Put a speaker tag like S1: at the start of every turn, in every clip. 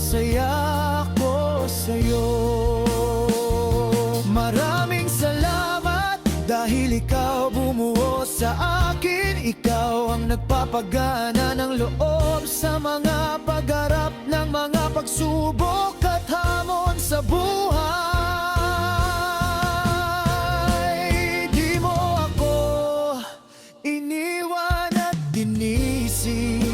S1: masaya ko sa'yo. Maraming salamat dahil ikaw bumuo sa akin. Ikaw ang nagpapagana ng loob sa mga pagharap ng mga pagsubok at hamon sa buhay. Di mo ako iniwan at dinisip,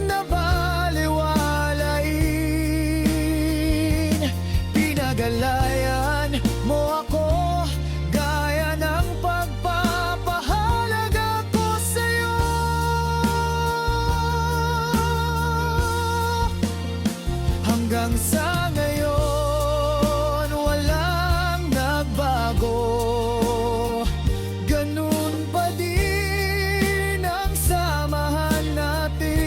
S1: nabaliwalain, pinagalayan mo ako gaya ng pagpapahalaga ko sa'yo. Hanggang sa ngayon, walang nagbago. Ganun pa din ang samahan natin.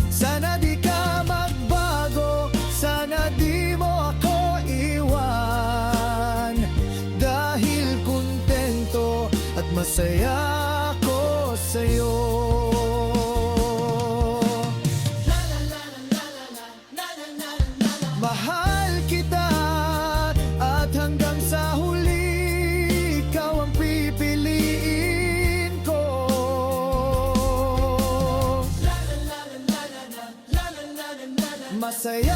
S1: Sana di ka magbago, sana di mo ako iwan. Dahil kontento at masaya ako sa'yo. Mahal kita at hanggang sa huli ikaw ang pipiliin ko. Masaya